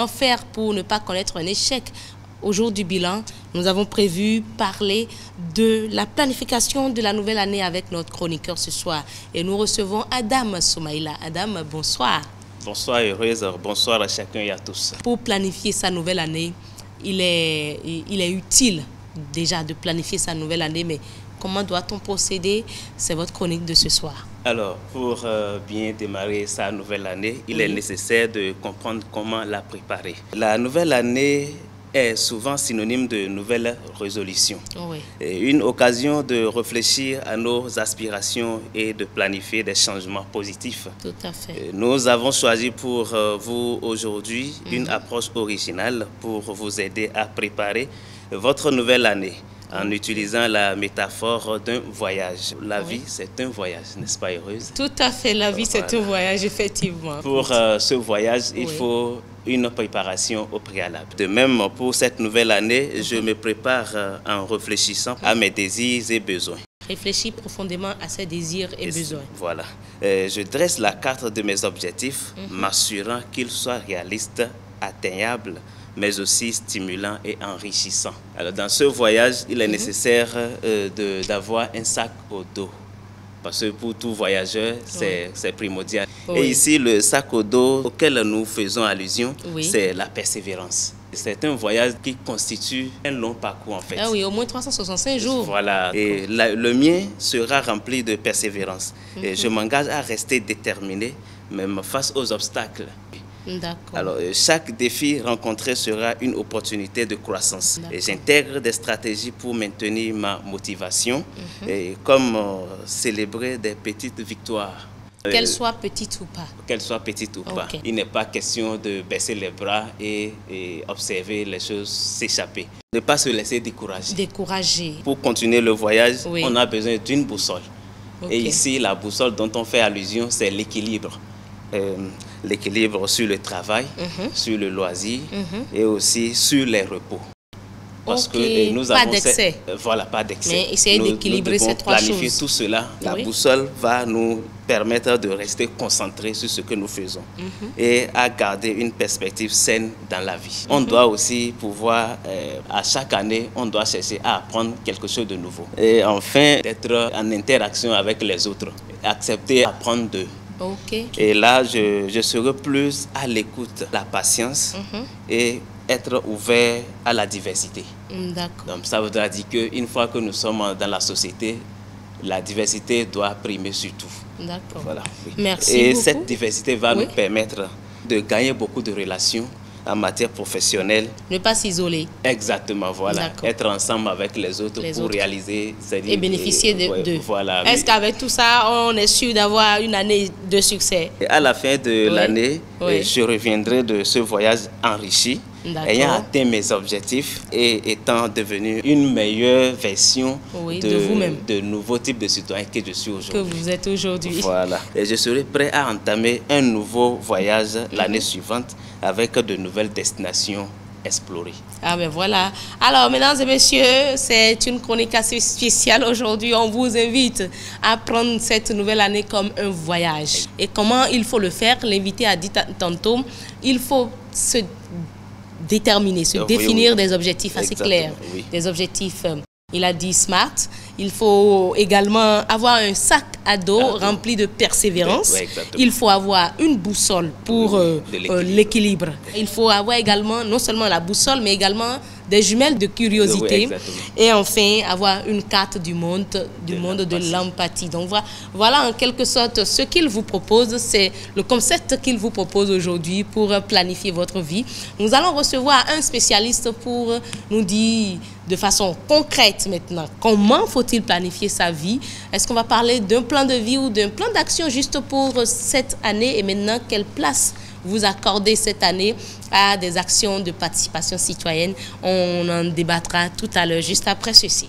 comment faire pour ne pas connaître un échec. Au jour du bilan, nous avons prévu parler de la planification de la nouvelle année avec notre chroniqueur ce soir. Et nous recevons Adam Soumaïla. Adam, bonsoir. Bonsoir heureuse, bonsoir à chacun et à tous. Pour planifier sa nouvelle année, il est utile déjà de planifier sa nouvelle année, mais comment doit-on procéder? C'est votre chronique de ce soir. Alors, pour bien démarrer sa nouvelle année, il est nécessaire de comprendre comment la préparer. La nouvelle année est souvent synonyme de nouvelles résolutions. Oui. Une occasion de réfléchir à nos aspirations et de planifier des changements positifs. Tout à fait. Nous avons choisi pour vous aujourd'hui une approche originale pour vous aider à préparer votre nouvelle année en utilisant la métaphore d'un voyage. La vie, c'est un voyage, n'est-ce pas, heureuse? Tout à fait, la vie, c'est un voyage, effectivement. Pour ce voyage, il faut une préparation au préalable. De même, pour cette nouvelle année, je me prépare en réfléchissant à mes désirs et besoins. Réfléchir profondément à ses désirs et besoins. Voilà. Je dresse la carte de mes objectifs, m'assurant qu'ils soient réalistes, atteignables, mais aussi stimulants et enrichissants. Alors, dans ce voyage, il est nécessaire d'avoir un sac au dos. Parce que pour tout voyageur, c'est primordial. Et ici, le sac au dos auquel nous faisons allusion, c'est la persévérance. C'est un voyage qui constitue un long parcours en fait. Ah oui, au moins 365 jours. Voilà. Et le mien sera rempli de persévérance. Et je m'engage à rester déterminé, même face aux obstacles. Alors, chaque défi rencontré sera une opportunité de croissance. Et j'intègre des stratégies pour maintenir ma motivation, et comme célébrer des petites victoires. Qu'elles soient petites ou pas. Qu'elles soient petites ou pas. Il n'est pas question de baisser les bras et observer les choses s'échapper. Ne pas se laisser décourager. Décourager. Pour continuer le voyage, on a besoin d'une boussole. Et ici, la boussole dont on fait allusion, c'est l'équilibre. L'équilibre sur le travail, sur le loisir et aussi sur les repos. Parce que nous avons pas d'excès. Voilà, pas d'excès. Mais essayer d'équilibrer ces trois choses. Planifier tout cela. La boussole va nous permettre de rester concentrés sur ce que nous faisons et à garder une perspective saine dans la vie. On doit aussi pouvoir, à chaque année, on doit chercher à apprendre quelque chose de nouveau. Et enfin, d'être en interaction avec les autres. Accepter d'apprendre d'eux. Et là, je serai plus à l'écoute, la patience et être ouvert à la diversité. Donc ça voudra dire qu'une fois que nous sommes dans la société, la diversité doit primer sur tout. Voilà, Merci et beaucoup. cette diversité va nous permettre de gagner beaucoup de relations en matière professionnelle. Ne pas s'isoler. Exactement, voilà. Être ensemble avec les autres pour réaliser... Et bénéficier d'eux. Voilà. Est-ce qu'avec tout ça, on est sûr d'avoir une année de succès? Et à la fin de l'année, je reviendrai de ce voyage enrichi, ayant atteint mes objectifs et étant devenu une meilleure version de vous-même, de nouveaux types de citoyens que je suis aujourd'hui. Que vous êtes aujourd'hui. Voilà. Et je serai prêt à entamer un nouveau voyage l'année suivante avec de nouvelles destinations explorées. Ah ben voilà. Alors, mesdames et messieurs, c'est une chronique assez spéciale aujourd'hui. On vous invite à prendre cette nouvelle année comme un voyage. Et comment il faut le faire? L'invité a dit tantôt, il faut se déterminer, se définir des objectifs assez clairs. Des objectifs, il a dit smart. Il faut également avoir un sac à dos rempli de persévérance. Il faut avoir une boussole pour l'équilibre. Il faut avoir également non seulement la boussole, mais également des jumelles de curiosité. Et enfin, avoir une carte du monde de l'empathie. Donc voilà en quelque sorte ce qu'il vous propose. C'est le concept qu'il vous propose aujourd'hui pour planifier votre vie. Nous allons recevoir un spécialiste pour nous dire de façon concrète maintenant comment faut-il planifier sa vie. Est-ce qu'on va parler d'un plan de vie ou d'un plan d'action juste pour cette année et maintenant quelle place vous accordez cette année à des actions de participation citoyenne? On en débattra tout à l'heure juste après ceci.